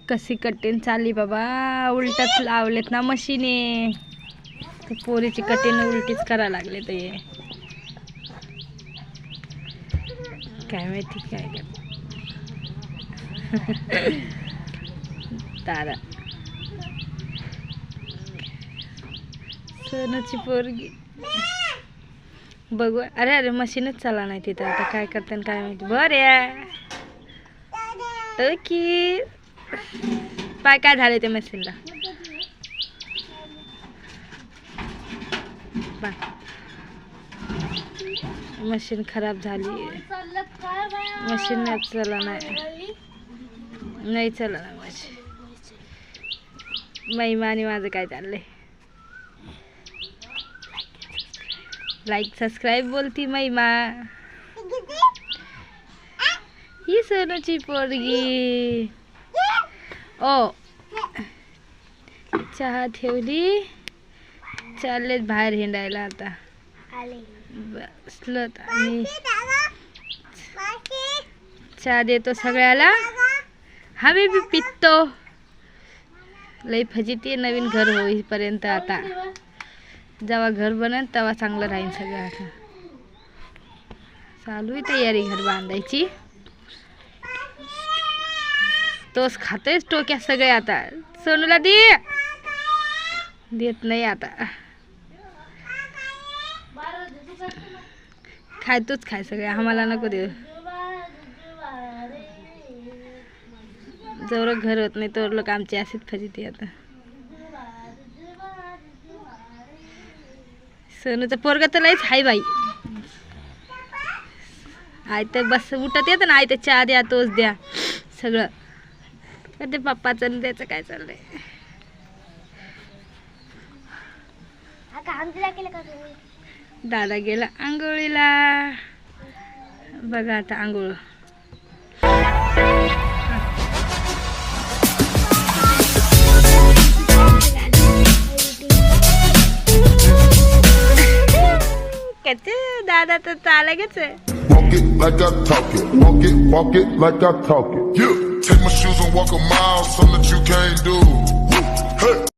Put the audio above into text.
कशी कटिंग चालली बाबा, उलटच लावलेत ना मशीने. ते पोरीची कटिंग उलटीच करा लागले ते. काय माहिती काय तारा सोनूची पोरगी बघू. अरे अरे मशीनच चाला नाही तिथं. आता काय करते काय माहिती. बरं ओके पाय काय झाले ते मशीनला. मशीन खराब झाली. मशीन नाही चला नाही चला ना मशीन. महिमा आणि माझं काय चाललंय. लाईक सबस्क्राईब बोलती महिमा. ही सोनूची पोरगी. ओ चहा ठेवली. चाललेत बाहेर हिंडायला आता. बसलो आणि चहा देतो सगळ्याला. हवे बी पितो. लई फजिती नवीन घर होईपर्यंत. आता जेव्हा घर बनेल तेव्हा चांगलं राहील सगळं. आता चालू आहे तयारी घर बांधायची. तोच खातोयच टोक्या सगळे. आता सोनूला देत नाही. आता खाय तूच खाय सगळे, आम्हाला नको देऊ. जवळ घर होत नाही तर लोक आमची अशीच फजिती. आता सोनूचं पोरग तर लयच हाय बाई. आय तर बस उठत येतं ना. आय तर चहा द्या तोच द्या सगळं ते पप्पाचं त्याचं काय चाललंय. दादा गेला आंघोळीला. बघा आता आंघोळ. दादा तर चालगेच आहे. Walk it like I talk it. Walk it like I talk it. Yeah. Take my shoes and walk a mile, something that you can't do. Hey.